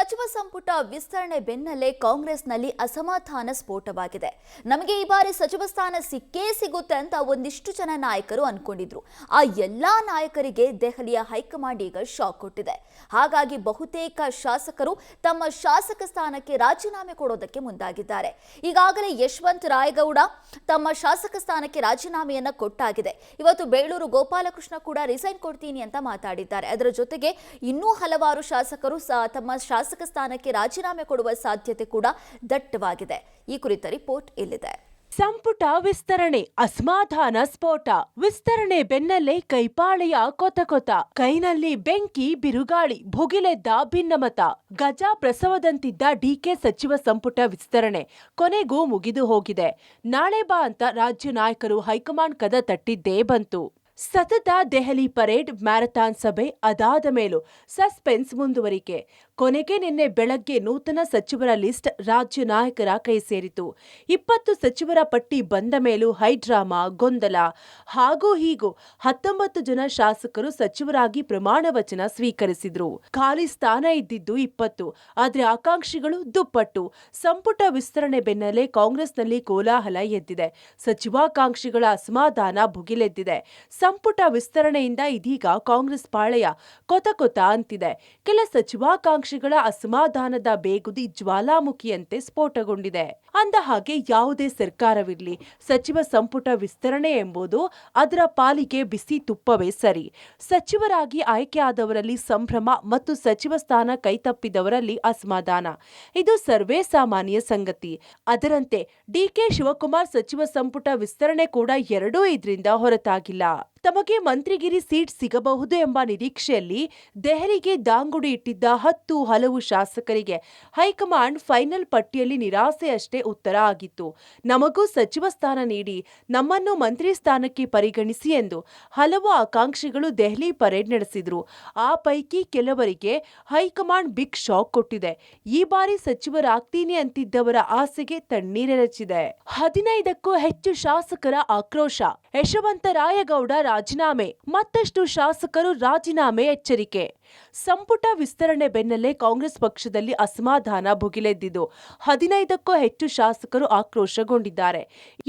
ಸಚಿವ ಸಂಪುಟ ವಿಸ್ತರಣೆ ಬೆನ್ನಲ್ಲೇ ಕಾಂಗ್ರೆಸ್ನಲ್ಲಿ ಅಸಮಾಧಾನ ಸ್ಫೋಟವಾಗಿದೆ. ನಮಗೆ ಈ ಬಾರಿ ಸಚಿವ ಸ್ಥಾನ ಸಿಕ್ಕೇ ಸಿಗುತ್ತೆ ಅಂತ ಒಂದಿಷ್ಟು ಜನ ನಾಯಕರು ಅನ್ಕೊಂಡಿದ್ರು. ಆ ಎಲ್ಲಾ ನಾಯಕರಿಗೆ ದೆಹಲಿಯ ಹೈಕಮಾಂಡ್ ಈಗ ಶಾಕ್ ಕೊಟ್ಟಿದೆ. ಹಾಗಾಗಿ ಬಹುತೇಕ ಶಾಸಕರು ತಮ್ಮ ಶಾಸಕ ಸ್ಥಾನಕ್ಕೆ ರಾಜೀನಾಮೆ ಕೊಡೋದಕ್ಕೆ ಮುಂದಾಗಿದ್ದಾರೆ. ಈಗಾಗಲೇ ಯಶವಂತ್ ರಾಯಗೌಡ ತಮ್ಮ ಶಾಸಕ ಸ್ಥಾನಕ್ಕೆ ರಾಜೀನಾಮೆಯನ್ನ ಕೊಟ್ಟಾಗಿದೆ. ಇವತ್ತು ಬೇಳೂರು ಗೋಪಾಲಕೃಷ್ಣ ಕೂಡ ರಿಸೈನ್ ಕೊಡ್ತೀನಿ ಅಂತ ಮಾತಾಡಿದ್ದಾರೆ. ಅದರ ಜೊತೆಗೆ ಇನ್ನೂ ಹಲವಾರು ಶಾಸಕರು ತಮ್ಮ ಶಾಸಕ ಸ್ಥಾನಕ್ಕೆ ರಾಜೀನಾಮೆ ಕೊಡುವ ಸಾಧ್ಯತೆ ಕೂಡ ದಟ್ಟವಾಗಿದೆ. ಈ ಕುರಿತ ರಿಪೋರ್ಟ್ ಇಲ್ಲಿದೆ. ಸಂಪುಟ ವಿಸ್ತರಣೆ ಅಸಮಾಧಾನ ಸ್ಫೋಟ. ವಿಸ್ತರಣೆ ಬೆನ್ನಲ್ಲೇ ಕೈಪಾಳೆಯ ಕೊತ ಕೈನಲ್ಲಿ ಬೆಂಕಿ ಬಿರುಗಾಳಿ ಭುಗಿಲೆದ್ದ ಭಿನ್ನಮತ. ಗಜ ಪ್ರಸವದಂತಿದ್ದ ಡಿಕೆ ಸಚಿವ ಸಂಪುಟ ವಿಸ್ತರಣೆ ಕೊನೆಗೂ ಮುಗಿದು ಹೋಗಿದೆ. ನಾಳೆ ಬಾ ಅಂತ ರಾಜ್ಯ ನಾಯಕರು ಹೈಕಮಾಂಡ್ ಕದ ತಟ್ಟಿದ್ದೇ ಬಂತು. ಸತತ ದೆಹಲಿ ಪರೇಡ್, ಮ್ಯಾರಥಾನ್ ಸಭೆ, ಅದಾದ ಮೇಲೂ ಸಸ್ಪೆನ್ಸ್ ಮುಂದುವರಿಕೆ. ಕೊನೆಗೆ ನಿನ್ನೆ ಬೆಳಗ್ಗೆ ನೂತನ ಸಚಿವರ ಲಿಸ್ಟ್ ರಾಜ್ಯ ನಾಯಕರ ಕೈ ಸೇರಿತು. 20 ಸಚಿವರ ಪಟ್ಟಿ ಬಂದ ಮೇಲೂ ಹೈಡ್ರಾಮಾ, ಗೊಂದಲ. ಹಾಗೂ ಹೀಗೂ 19 ಜನ ಶಾಸಕರು ಸಚಿವರಾಗಿ ಪ್ರಮಾಣ ವಚನ ಸ್ವೀಕರಿಸಿದ್ರು. ಖಾಲಿ ಸ್ಥಾನ ಇದ್ದಿದ್ದು 20, ಆದ್ರೆ ಆಕಾಂಕ್ಷಿಗಳು ದುಪ್ಪಟ್ಟು. ಸಂಪುಟ ವಿಸ್ತರಣೆ ಬೆನ್ನಲ್ಲೇ ಕಾಂಗ್ರೆಸ್ನಲ್ಲಿ ಕೋಲಾಹಲ ಎದ್ದಿದೆ. ಸಚಿವಾಕಾಂಕ್ಷಿಗಳ ಅಸಮಾಧಾನ ಭುಗಿಲೆದ್ದಿದೆ. ಸಂಪುಟ ವಿಸ್ತರಣೆಯಿಂದ ಇದೀಗ ಕಾಂಗ್ರೆಸ್ ಪಾಳೆಯ ಕೊತ ಅಂತಿದೆ. ಕೆಲ ಸಚಿವಾಕಾಂಕ್ಷಿಗಳ ಅಸಮಾಧಾನದ ಬೇಗುದಿ ಜ್ವಾಲಾಮುಖಿಯಂತೆ ಸ್ಫೋಟಗೊಂಡಿದೆ. ಅಂದ ಹಾಗೆ ಯಾವುದೇ ಸರ್ಕಾರವಿರಲಿ, ಸಚಿವ ಸಂಪುಟ ವಿಸ್ತರಣೆ ಎಂಬುದು ಅದರ ಪಾಲಿಗೆ ಬಿಸಿ ತುಪ್ಪವೇ ಸರಿ. ಸಚಿವರಾಗಿ ಆಯ್ಕೆಯಾದವರಲ್ಲಿ ಸಂಭ್ರಮ ಮತ್ತು ಸಚಿವ ಸ್ಥಾನ ಕೈತಪ್ಪಿದವರಲ್ಲಿ ಅಸಮಾಧಾನ, ಇದು ಸರ್ವೇ ಸಾಮಾನ್ಯ ಸಂಗತಿ. ಅದರಂತೆ ಡಿಕೆ ಶಿವಕುಮಾರ್ ಸಚಿವ ಸಂಪುಟ ವಿಸ್ತರಣೆ ಕೂಡ ಎರಡೂ ಇದರಿಂದ ಹೊರತಾಗಿಲ್ಲ. ತಮಗೆ ಮಂತ್ರಿಗಿರಿ ಸೀಟ್ ಸಿಗಬಹುದು ಎಂಬ ನಿರೀಕ್ಷೆಯಲ್ಲಿ ದೆಹಲಿಗೆ ದಾಂಗುಡಿ ಇಟ್ಟಿದ್ದ 10 ಹಲವು ಶಾಸಕರಿಗೆ ಹೈಕಮಾಂಡ್ ಫೈನಲ್ ಪಟ್ಟಿಯಲ್ಲಿ ನಿರಾಸೆಯಷ್ಟೇ ಉತ್ತರ ಆಗಿತ್ತು. ನಮಗೂ ಸಚಿವ ಸ್ಥಾನ ನೀಡಿ, ನಮ್ಮನ್ನು ಮಂತ್ರಿ ಸ್ಥಾನಕ್ಕೆ ಪರಿಗಣಿಸಿ ಎಂದು ಹಲವು ಆಕಾಂಕ್ಷಿಗಳು ದೆಹಲಿ ಪರೇಡ್ ನಡೆಸಿದ್ರು. ಆ ಪೈಕಿ ಕೆಲವರಿಗೆ ಹೈಕಮಾಂಡ್ ಬಿಗ್ ಶಾಕ್ ಕೊಟ್ಟಿದೆ. ಈ ಬಾರಿ ಸಚಿವರಾಗ್ತೀನಿ ಅಂತಿದ್ದವರ ಆಸೆಗೆ ತಣ್ಣೀರೆರಚಿದೆ. 15ಕ್ಕೂ ಹೆಚ್ಚು ಶಾಸಕರ ಆಕ್ರೋಶ. ಯಶವಂತ ರಾಯಗೌಡ ರಾಜೀನಾಮೆ, ಮತ್ತಷ್ಟು ಶಾಸಕರು ರಾಜೀನಾಮೆ ಎಚ್ಚರಿಕೆ. ಸಂಪುಟ ವಿಸ್ತರಣೆ ಬೆನ್ನಲ್ಲೇ ಕಾಂಗ್ರೆಸ್ ಪಕ್ಷದಲ್ಲಿ ಅಸಮಾಧಾನ ಭುಗಿಲೆದ್ದಿದ್ದು 15ಕ್ಕೂ ಹೆಚ್ಚು ಶಾಸಕರು ಆಕ್ರೋಶಗೊಂಡಿದ್ದಾರೆ.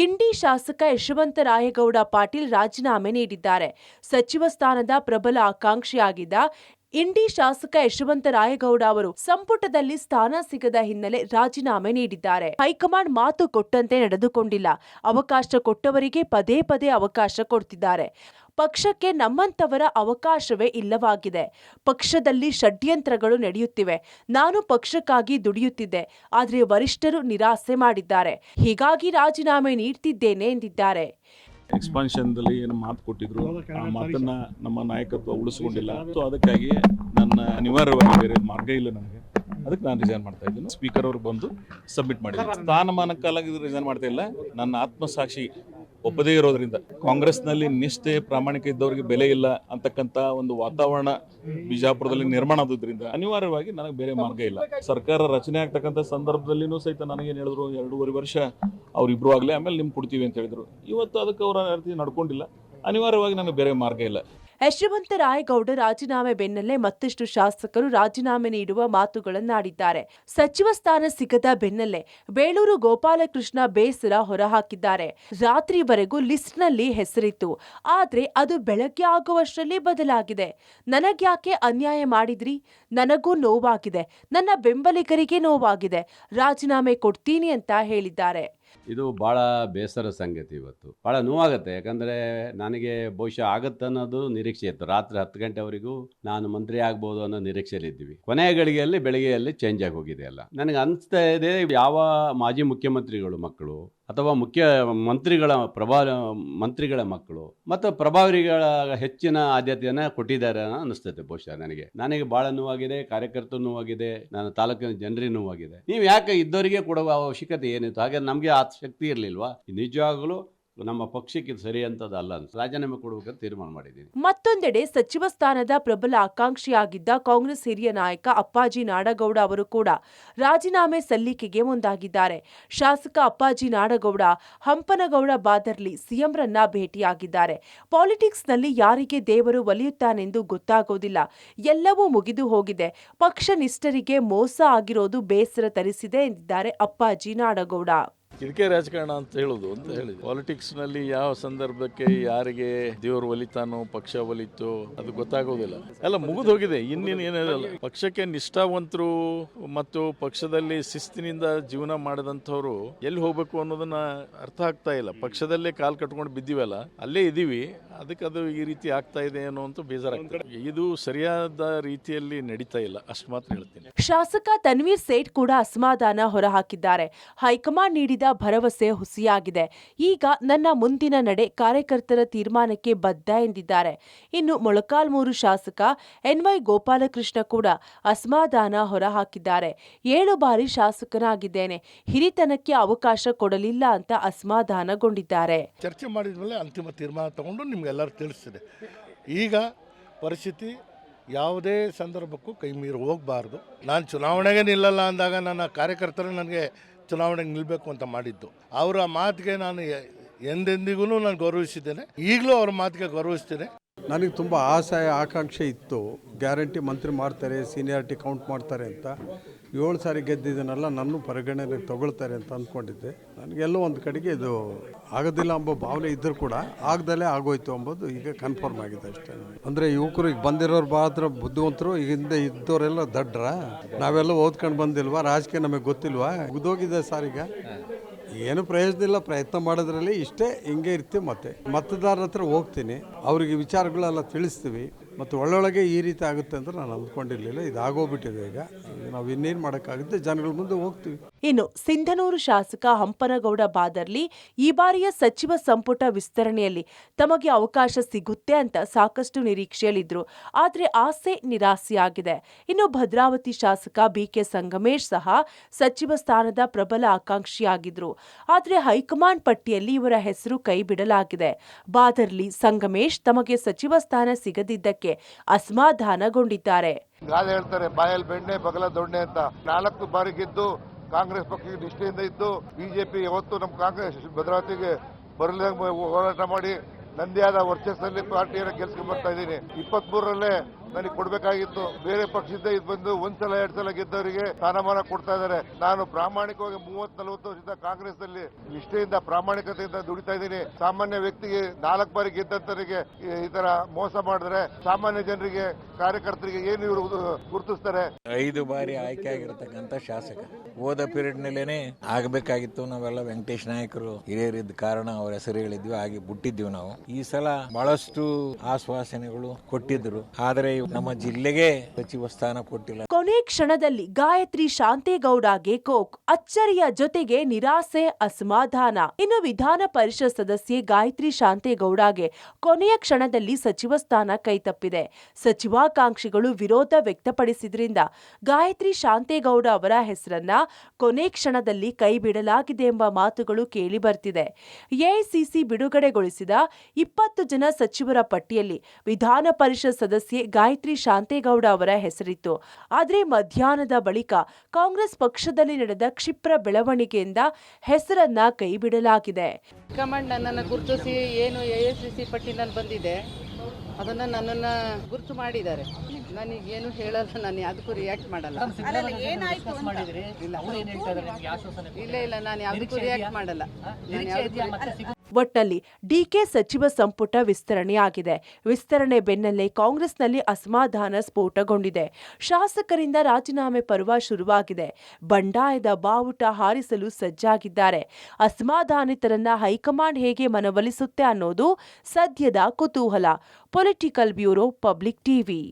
ಇಂಡಿ ಶಾಸಕ ಯಶವಂತ ರಾಯಗೌಡ ಪಾಟೀಲ್ ರಾಜೀನಾಮೆ ನೀಡಿದ್ದಾರೆ. ಸಚಿವ ಸ್ಥಾನದ ಪ್ರಬಲ ಆಕಾಂಕ್ಷಿಯಾಗಿದ್ದ ಇಂಡಿ ಶಾಸಕ ಯಶವಂತ ರಾಯಗೌಡ ಅವರು ಸಂಪುಟದಲ್ಲಿ ಸ್ಥಾನ ಸಿಗದ ಹಿನ್ನೆಲೆ ರಾಜೀನಾಮೆ ನೀಡಿದ್ದಾರೆ. ಹೈಕಮಾಂಡ್ ಮಾತು ಕೊಟ್ಟಂತೆ ನಡೆದುಕೊಂಡಿಲ್ಲ. ಅವಕಾಶ ಕೊಟ್ಟವರಿಗೆ ಪದೇ ಅವಕಾಶ ಕೊಡ್ತಿದ್ದಾರೆ. ಪಕ್ಷಕ್ಕೆ ನಮ್ಮಂತವರ ಅವಕಾಶವೇ ಇಲ್ಲವಾಗಿದೆ. ಪಕ್ಷದಲ್ಲಿ ಷಡ್ಯಂತ್ರಗಳು ನಡೆಯುತ್ತಿವೆ. ನಾನು ಪಕ್ಷಕ್ಕಾಗಿ ದುಡಿಯುತ್ತಿದ್ದೆ, ಆದರೆ ವರಿಷ್ಠರು ನಿರಾಸೆ ಮಾಡಿದ್ದಾರೆ. ಹೀಗಾಗಿ ರಾಜೀನಾಮೆ ನೀಡ್ತಿದ್ದೇನೆ ಎಂದಿದ್ದಾರೆ. ಎಕ್ಸ್ಪಾನ್ಷನ್ದಲ್ಲಿ ಏನು ಮಾತು ಕೊಟ್ಟಿದ್ರು, ಆ ಮಾತನ್ನ ನಮ್ಮ ನಾಯಕತ್ವ ಉಳಿಸಿಕೊಂಡಿಲ್ಲ. ಅದಕ್ಕಾಗಿ ನನ್ನ ಅನಿವಾರ್ಯವಾಗಿ ಬೇರೆ ಮಾರ್ಗ ಇಲ್ಲ ನನಗೆ. ಅದಕ್ಕೆ ನಾನು ರಿಸೈನ್ ಮಾಡ್ತಾ ಇದ್ದೀನಿ. ಸ್ಪೀಕರ್ ಅವರು ಬಂದು ಸಬ್ಮಿಟ್ ಮಾಡಿದ್ರು. ಸ್ಥಾನಮಾನಕ್ಕಾಗಿ ರಿಸೈನ್ ಮಾಡ್ತಾ ಇಲ್ಲ. ನನ್ನ ಆತ್ಮಸಾಕ್ಷಿ ಒಪ್ಪದೇ ಇರೋದ್ರಿಂದ ಕಾಂಗ್ರೆಸ್ನಲ್ಲಿ ನಿಷ್ಠೆ ಪ್ರಾಮಾಣಿಕ ಇದ್ದವರಿಗೆ ಬೆಲೆ ಇಲ್ಲ ಅಂತಕ್ಕಂಥ ಒಂದು ವಾತಾವರಣ ಬಿಜಾಪುರದಲ್ಲಿ ನಿರ್ಮಾಣ ಆದ್ರಿಂದ ಅನಿವಾರ್ಯವಾಗಿ ನನಗೆ ಬೇರೆ ಮಾರ್ಗ ಇಲ್ಲ. ಸರ್ಕಾರ ರಚನೆ ಆಗ್ತಕ್ಕಂಥ ಸಂದರ್ಭದಲ್ಲಿನೂ ಸಹಿತ ನನಗೇನು ಹೇಳಿದ್ರು, 2.5 ವರ್ಷ ಅವರಿಬ್ರು ಆಗಲಿ, ಆಮೇಲೆ ನಿಮ್ಗೆ ಕೊಡ್ತೀವಿ ಅಂತ ಹೇಳಿದ್ರು. ಇವತ್ತು ಅದಕ್ಕೆ ಅವರ ನಡ್ಕೊಂಡಿಲ್ಲ. ಅನಿವಾರ್ಯವಾಗಿ ನನಗೆ ಬೇರೆ ಮಾರ್ಗ ಇಲ್ಲ. ಯಶವಂತ ರಾಯಗೌಡ ರಾಜೀನಾಮೆ ಬೆನ್ನಲ್ಲೇ ಮತ್ತಷ್ಟು ಶಾಸಕರು ರಾಜೀನಾಮೆ ನೀಡುವ ಮಾತುಗಳನ್ನಾಡಿದ್ದಾರೆ. ಸಚಿವ ಸ್ಥಾನ ಸಿಗದ ಬೆನ್ನಲ್ಲೇ ಬೇಳೂರು ಗೋಪಾಲಕೃಷ್ಣ ಬೇಸರ ಹೊರಹಾಕಿದ್ದಾರೆ. ರಾತ್ರಿವರೆಗೂ ಲಿಸ್ಟ್ನಲ್ಲಿ ಹೆಸರಿತ್ತು, ಆದ್ರೆ ಅದು ಬೆಳಗ್ಗೆ ಆಗುವಷ್ಟರಲ್ಲಿ ಬದಲಾಗಿದೆ. ನನಗ್ಯಾಕೆ ಅನ್ಯಾಯ ಮಾಡಿದ್ರಿ? ನನಗೂ ನೋವಾಗಿದೆ, ನನ್ನ ಬೆಂಬಲಿಗರಿಗೆ ನೋವಾಗಿದೆ, ರಾಜೀನಾಮೆ ಕೊಡ್ತೀನಿ ಅಂತ ಹೇಳಿದ್ದಾರೆ. ಇದು ಭಾಳ ಬೇಸರ ಸಂಗತಿ. ಇವತ್ತು ಭಾಳ ನೋವಾಗುತ್ತೆ. ಯಾಕಂದರೆ ನನಗೆ ಬಹುಶಃ ಆಗತ್ತೆ ಅನ್ನೋದು ನಿರೀಕ್ಷೆ ಇತ್ತು. ರಾತ್ರಿ 10 ಗಂಟೆವರೆಗೂ ನಾನು ಮಂತ್ರಿ ಆಗ್ಬೋದು ಅನ್ನೋ ನಿರೀಕ್ಷೆಯಲ್ಲಿದ್ದೀವಿ. ಕೊನೆಯ ಗಳಿಗೆಯಲ್ಲಿ ಬೆಳಗ್ಗೆಯಲ್ಲಿ ಚೇಂಜ್ ಆಗಿ ಹೋಗಿದೆ ಎಲ್ಲ. ನನಗೆ ಅನಿಸ್ತಾ ಇದೆ, ಯಾವ ಮಾಜಿ ಮುಖ್ಯಮಂತ್ರಿಗಳು ಮಕ್ಕಳು ಅಥವಾ ಮಂತ್ರಿಗಳ ಮಕ್ಕಳು ಮತ್ತು ಪ್ರಭಾವರಿಗಳ ಹೆಚ್ಚಿನ ಆದ್ಯತೆಯನ್ನು ಕೊಟ್ಟಿದ್ದಾರೆ ಅನ್ನೋ ಅನಿಸ್ತದೆ ಬಹುಶಃ ನನಗೆ ಭಾಳ ನೋವಾಗಿದೆ. ಕಾರ್ಯಕರ್ತರು ನೋವಾಗಿದೆ, ನನ್ನ ತಾಲೂಕಿನ ಜನರಿಗೆ ನೋವಾಗಿದೆ. ನೀವು ಯಾಕೆ ಇದ್ದವರಿಗೆ ಕೊಡುವ ಅವಶ್ಯಕತೆ ಏನಿತ್ತು? ಹಾಗೆ ನಮಗೆ ಆ ಶಕ್ತಿ ಇರಲಿಲ್ವಾ? ನಿಜವಾಗಲೂ ನಮ್ಮ ಪಕ್ಷಕ್ಕೆ ಇದು ಸರಿ ಅಂತದಲ್ಲ ಅಂತ ರಾಜೀನಾಮೆ ಕೊಡಬೇಕಂತ ತೀರ್ಮಾನ ಮಾಡಿದ್ದೀನಿ. ಮತ್ತೊಂದೆಡೆ ಸಚಿವ ಸ್ಥಾನದ ಪ್ರಬಲ ಆಕಾಂಕ್ಷಿಯಾಗಿದ್ದ ಕಾಂಗ್ರೆಸ್ ಹಿರಿಯ ನಾಯಕ ಅಪ್ಪಾಜಿ ನಾಡಗೌಡ ಅವರು ಕೂಡ ರಾಜೀನಾಮೆ ಸಲ್ಲಿಕೆಗೆ ಮುಂದಾಗಿದ್ದಾರೆ. ಶಾಸಕ ಅಪ್ಪಾಜಿ ನಾಡಗೌಡ ಹಂಪನಗೌಡ ಬಾದರ್ಲಿ ಸಿಎಂರನ್ನ ಭೇಟಿಯಾಗಿದ್ದಾರೆ. ಪಾಲಿಟಿಕ್ಸ್ನಲ್ಲಿ ಯಾರಿಗೆ ದೇವರು ಒಲಿಯುತ್ತಾನೆಂದು ಗೊತ್ತಾಗೋದಿಲ್ಲ. ಎಲ್ಲವೂ ಮುಗಿದು ಹೋಗಿದೆ. ಪಕ್ಷ ನಿಷ್ಠರಿಗೆ ಮೋಸ ಆಗಿರೋದು ಬೇಸರ ತರಿಸಿದೆ ಎಂದಿದ್ದಾರೆ ಅಪ್ಪಾಜಿ ನಾಡಗೌಡ. ಇದಕ್ಕೆ ರಾಜಕಾರಣ ಅಂತ ಹೇಳೋದು ಅಂತ ಹೇಳಿದೆ. ಪಾಲಿಟಿಕ್ಸ್ ನಲ್ಲಿ ಯಾವ ಸಂದರ್ಭಕ್ಕೆ ಯಾರಿಗೆ ದೇವರು ಒಲಿತಾನೋ ಪಕ್ಷ ಒಲಿತೋ ಅದು ಗೊತ್ತಾಗೋದಿಲ್ಲ. ಎಲ್ಲ ಮುಗಿದು ಹೋಗಿದೆ. ಇನ್ನೇನು ಏನಿರಲ್ಲ. ಪಕ್ಷಕ್ಕೆ ನಿಷ್ಠಾವಂತರು ಮತ್ತು ಪಕ್ಷದಲ್ಲಿ ಶಿಸ್ತಿನಿಂದ ಜೀವನ ಮಾಡಿದಂಥವ್ರು ಎಲ್ಲಿ ಹೋಗ್ಬೇಕು ಅನ್ನೋದನ್ನ ಅರ್ಥ ಆಗ್ತಾ ಇಲ್ಲ. ಪಕ್ಷದಲ್ಲೇ ಕಾಲ್ ಕಟ್ಕೊಂಡು ಬಿದ್ದೀವಲ್ಲ, ಅಲ್ಲೇ ಇದೀವಿ. ಅದಕ್ಕೆ ಅದು ಈ ರೀತಿ ಆಗ್ತಾ ಇದೆ ಅನ್ನೋಂತ ಬೇಜಾರಾಗ್ತದೆ. ಇದು ಸರಿಯಾದ ರೀತಿಯಲ್ಲಿ ನಡೀತಾ ಇಲ್ಲ, ಅಷ್ಟು ಮಾತ್ರ ಹೇಳ್ತೀನಿ. ಶಾಸಕ ತನ್ವೀರ್ ಸೇಠ್ ಕೂಡ ಅಸಮಾಧಾನ ಹೊರಹಾಕಿದ್ದಾರೆ. ಹೈಕಮಾಂಡ್ ನೀಡಿದ ಭರವಸೆ ಹುಸಿಯಾಗಿದೆ. ಈಗ ನನ್ನ ಮುಂದಿನ ನಡೆ ಕಾರ್ಯಕರ್ತರ ತೀರ್ಮಾನಕ್ಕೆ ಬದ್ಧ ಎಂದಿದ್ದಾರೆ. ಇನ್ನು ಮೊಳಕಾಲ್ಮೂರು ಶಾಸಕ ಎನ್ವೈ ಗೋಪಾಲಕೃಷ್ಣ ಕೂಡ ಅಸಮಾಧಾನ ಹೊರಹಾಕಿದ್ದಾರೆ. 7 ಬಾರಿ ಶಾಸಕನಾಗಿದ್ದೇನೆ, ಹಿರಿತನಕ್ಕೆ ಅವಕಾಶ ಕೊಡಲಿಲ್ಲ ಅಂತ ಅಸಮಾಧಾನಗೊಂಡಿದ್ದಾರೆ. ಚರ್ಚೆ ಮಾಡಿದ್ಮೇಲೆ ಅಂತಿಮ ತೀರ್ಮಾನ ತಗೊಂಡು ನಿಮ್ಗೆಲ್ಲರೂ ತಿಳಿಸ್ತಿದೆ. ಈಗ ಪರಿಸ್ಥಿತಿ ಯಾವುದೇ ಸಂದರ್ಭಕ್ಕೂ ಕೈ ಮೀರಿ ಹೋಗಬಾರ್ದು. ನಾನು ಚುನಾವಣೆಗೆ ನಿಲ್ಲಲ್ಲ ಅಂದಾಗ ನನ್ನ ಕಾರ್ಯಕರ್ತರು ನನಗೆ ಚುನಾವಣೆಗೆ ನಿಲ್ಲಬೇಕು ಅಂತ ಮಾಡಿದ್ದು. ಅವರ ಮಾತಿಗೆ ನಾನು ಎಂದೆಂದಿಗೂ ನಾನು ಗೌರವಿಸಿದ್ದೇನೆ. ಈಗಲೂ ಅವ್ರ ಮಾತಿಗೆ ಗೌರವಿಸ್ತೇನೆ. ನನಗೆ ತುಂಬ ಆಕಾಂಕ್ಷೆ ಇತ್ತು. ಗ್ಯಾರಂಟಿ ಮಂತ್ರಿ ಮಾಡ್ತಾರೆ, ಸೀನಿಯಾರಿಟಿ ಕೌಂಟ್ ಮಾಡ್ತಾರೆ ಅಂತ. 7 ಸಾರಿ ಗೆದ್ದಿದ್ದನ್ನೆಲ್ಲ ನನ್ನ ಪರಿಗಣನೆಗೆ ತಗೊಳ್ತಾರೆ ಅಂತ ಅಂದ್ಕೊಂಡಿದ್ದೆ. ನನಗೆಲ್ಲೋ ಒಂದು ಕಡೆಗೆ ಇದು ಆಗೋದಿಲ್ಲ ಎಂಬ ಭಾವನೆ ಇದ್ದರೂ ಕೂಡ ಆಗದಲ್ಲೇ ಆಗೋಯ್ತು ಎಂಬುದು ಈಗ ಕನ್ಫರ್ಮ್ ಆಗಿದೆ ಅಷ್ಟೇ. ಅಂದರೆ ಯುವಕರು ಈಗ ಬಂದಿರೋರು ಮಾತ್ರ ಬುದ್ಧಿವಂತರು, ಈಗ ಹಿಂದೆ ಇದ್ದವರೆಲ್ಲ ದಡ್ರ. ನಾವೆಲ್ಲ ಓದ್ಕೊಂಡು ಬಂದಿಲ್ವಾ, ರಾಜಕೀಯ ನಮಗೆ ಗೊತ್ತಿಲ್ವಾ, ಮುಗಿದೋಗಿದೆ ಸರ್. ಈಗ ಏನು ಪ್ರಯೋಜನ ಇಲ್ಲ. ಪ್ರಯತ್ನ ಮಾಡೋದ್ರಲ್ಲಿ ಇಷ್ಟೇ. ಹಿಂಗೆ ಇರ್ತೀವಿ. ಮತ್ತೆ ಮತದಾರರ ಹತ್ರ ಹೋಗ್ತೀನಿ, ಅವರಿಗೆ ವಿಚಾರಗಳೆಲ್ಲ ತಿಳಿಸ್ತೀವಿ. ಮತ್ತು ಒಳ್ಳೊಳಗೆ ಈ ರೀತಿ ಆಗುತ್ತೆ ಅಂತ ನಾನು ಅಂದ್ಕೊಂಡಿರಲಿಲ್ಲ. ಇದಾಗೋಗ್ಬಿಟ್ಟಿದೆ. ಈಗ ನಾವು ಇನ್ನೇನು ಮಾಡೋಕ್ಕಾಗುತ್ತೆ, ಜನಗಳ ಮುಂದೆ ಹೋಗ್ತೀವಿ. ಇನ್ನು ಸಿಂಧನೂರು ಶಾಸಕ ಹಂಪನಗೌಡ ಬಾದರ್ಲಿ ಈ ಬಾರಿಯ ಸಚಿವ ಸಂಪುಟ ವಿಸ್ತರಣೆಯಲ್ಲಿ ತಮಗೆ ಅವಕಾಶ ಸಿಗುತ್ತೆ ಅಂತ ಸಾಕಷ್ಟು ನಿರೀಕ್ಷೆಯಲ್ಲಿದ್ರು. ಆದರೆ ಆಸೆ ನಿರಾಸೆಯಾಗಿದೆ. ಇನ್ನು ಭದ್ರಾವತಿ ಶಾಸಕ ಬಿಕೆ ಸಂಗಮೇಶ್ ಸಹ ಸಚಿವ ಸ್ಥಾನದ ಪ್ರಬಲ ಆಕಾಂಕ್ಷಿಯಾಗಿದ್ರು. ಆದರೆ ಹೈಕಮಾಂಡ್ ಪಟ್ಟಿಯಲ್ಲಿ ಇವರ ಹೆಸರು ಕೈ ಬಿಡಲಾಗಿದೆ. ಬಾದರ್ಲಿ, ಸಂಗಮೇಶ್ ತಮಗೆ ಸಚಿವ ಸ್ಥಾನ ಸಿಗದಿದ್ದಕ್ಕೆ ಅಸಮಾಧಾನಗೊಂಡಿದ್ದಾರೆ. ಗಾದೆ ಹೇಳ್ತಾರೆ, ಬಾಯಲ್ಲಿ ಬೆಣ್ಣೆ ಬಗಲ ದೊಣ್ಣೆ ಅಂತ. 4 ಬಾರಿ ಗೆದ್ದು ಕಾಂಗ್ರೆಸ್ ಪಕ್ಷಕ್ಕೆ ನಿಷ್ಠೆಯಿಂದ ಇದ್ದು ಬಿಜೆಪಿ ಯಾವತ್ತು ನಮ್ಮ ಕಾಂಗ್ರೆಸ್ ಭದ್ರಾವತಿಗೆ ಬರಲಿಲ್ಲ ಹೋರಾಟ ಮಾಡಿ ನಂದೇ ಆದ ವರ್ಚಸ್ಸಲ್ಲಿ ಪಾರ್ಟಿಯನ್ನು ಗೆಲ್ಸ್ಕೊಂಡ್ ಬರ್ತಾ ಇದ್ದೀನಿ. 23ರಲ್ಲೇ ನನಗೆ ಕೊಡಬೇಕಾಗಿತ್ತು. ಬೇರೆ ಪಕ್ಷದಿಂದ ಇದು ಬಂದು 1 ಸಲ 2 ಸಲ ಗೆದ್ದವರಿಗೆ ಸ್ಥಾನಮಾನ ಕೊಡ್ತಾ ಇದ್ದಾರೆ. ನಾನು ಪ್ರಾಮಾಣಿಕವಾಗಿ 30-40 ವರ್ಷದಿಂದ ಕಾಂಗ್ರೆಸ್ ನಲ್ಲಿ ನಿಷ್ಠೆಯಿಂದ ಪ್ರಾಮಾಣಿಕತೆಯಿಂದ ದುಡಿತಾ ಇದ್ದೀನಿ. ಸಾಮಾನ್ಯ ವ್ಯಕ್ತಿಗೆ 4 ಬಾರಿ ಗೆದ್ದಂತರಿಗೆ ಈ ತರ ಮೋಸ ಮಾಡಿದ್ರೆ ಸಾಮಾನ್ಯ ಜನರಿಗೆ, ಕಾರ್ಯಕರ್ತರಿಗೆ ಏನು ಇವರು ಗುರುತಿಸ್ತಾರೆ? 5 ಬಾರಿ ಆಯ್ಕೆ ಆಗಿರತಕ್ಕಂತ ಶಾಸಕ. ಹೋದ ಪೀರಿಯಡ್ ನಲ್ಲೇನೆ ಆಗಬೇಕಾಗಿತ್ತು. ನಾವೆಲ್ಲ ವೆಂಕಟೇಶ್ ನಾಯಕರು ಹಿರಿಯರಿದ್ದ ಕಾರಣ ಅವ್ರ ಹೆಸರು ಹೇಳಿದ್ವಿ, ಹಾಗೆ ಬಿಟ್ಟಿದ್ವಿ ನಾವು. ಈ ಸಲ ಬಹಳಷ್ಟು ಆಶ್ವಾಸನೆಗಳು ಕೊಟ್ಟಿದ್ರು, ಆದರೆ ನಮ್ಮ ಜಿಲ್ಲೆಗೆ ಸಚಿವ ಸ್ಥಾನ ಕೊಟ್ಟಿಲ್ಲ. ಕೊನೆ ಕ್ಷಣದಲ್ಲಿ ಗಾಯತ್ರಿ ಶಾಂತೇಗೌಡಗೆ ಕೋಕ್. ಅಚ್ಚರಿಯ ಜೊತೆಗೆ ನಿರಾಸೆ, ಅಸಮಾಧಾನ. ಇನ್ನು ವಿಧಾನ ಪರಿಷತ್ ಸದಸ್ಯೆ ಗಾಯತ್ರಿ ಶಾಂತೇಗೌಡಗೆ ಕೊನೆಯ ಕ್ಷಣದಲ್ಲಿ ಸಚಿವ ಸ್ಥಾನ ಕೈತಪ್ಪಿದೆ. ಸಚಿವಾಕಾಂಕ್ಷಿಗಳು ವಿರೋಧ ವ್ಯಕ್ತಪಡಿಸಿದ್ರಿಂದ ಗಾಯತ್ರಿ ಶಾಂತೇಗೌಡ ಅವರ ಹೆಸರನ್ನ ಕೊನೆ ಕ್ಷಣದಲ್ಲಿ ಕೈಬಿಡಲಾಗಿದೆ ಎಂಬ ಮಾತುಗಳು ಕೇಳಿ ಬರ್ತಿದೆ. ಎಐಸಿಸಿ ಬಿಡುಗಡೆಗೊಳಿಸಿದ 20 ಜನ ಸಚಿವರ ಪಟ್ಟಿಯಲ್ಲಿ ವಿಧಾನ ಪರಿಷತ್ ಸದಸ್ಯೆ ಗಾಯತ್ರಿ ಶಾಂತೇಗೌಡ ಅವರ ಹೆಸರಿತ್ತು. ಆದರೆ ಮಧ್ಯಾಹ್ನದ ಬಳಿಕ ಕಾಂಗ್ರೆಸ್ ಪಕ್ಷದಲ್ಲಿ ನಡೆದ ಕ್ಷಿಪ್ರ ಬೆಳವಣಿಗೆಯಿಂದ ಹೆಸರನ್ನ ಕೈಬಿಡಲಾಗಿದೆ. ಹೈಕಮಾಂಡ್ ನನ್ನನ್ನು ಗುರುತಿಸಿ ಏನು ಎಐಸಿಸಿ ಪಟ್ಟಿನಲ್ಲಿ ಬಂದಿದೆ ಅದನ್ನು ನನ್ನನ್ನು ಗುರುತು ಮಾಡಿದ್ದಾರೆ. ನನಗೇನು ಹೇಳಲ್ಲ, ನಾನು ಯಾವುದಕ್ಕೂ ರಿಯಾಕ್ಟ್ ಮಾಡಲ್ಲ. ಇಲ್ಲ, ನಾನು ಯಾವುದಕ್ಕೂ ರಿಯಾಕ್ಟ್ ಮಾಡಲ್ಲ. ಒಟ್ಟಲ್ಲಿ ಡಿಕೆ ಸಚಿವ ಸಂಪುಟ ವಿಸ್ತರಣೆಯಾಗಿದೆ. ವಿಸ್ತರಣೆ ಬೆನ್ನಲ್ಲೇ ಕಾಂಗ್ರೆಸ್ನಲ್ಲಿ ಅಸಮಾಧಾನ ಸ್ಫೋಟಗೊಂಡಿದೆ. ಶಾಸಕರಿಂದ ರಾಜೀನಾಮೆ ಪರ್ವ ಶುರುವಾಗಿದೆ. ಬಂಡಾಯದ ಬಾವುಟ ಹಾರಿಸಲು ಸಜ್ಜಾಗಿದ್ದಾರೆ. ಅಸಮಾಧಾನಿತರನ್ನ ಹೈಕಮಾಂಡ್ ಹೇಗೆ ಮನವೊಲಿಸುತ್ತೆ ಅನ್ನೋದು ಸದ್ಯದ ಕುತೂಹಲ. Political bureau, public TV.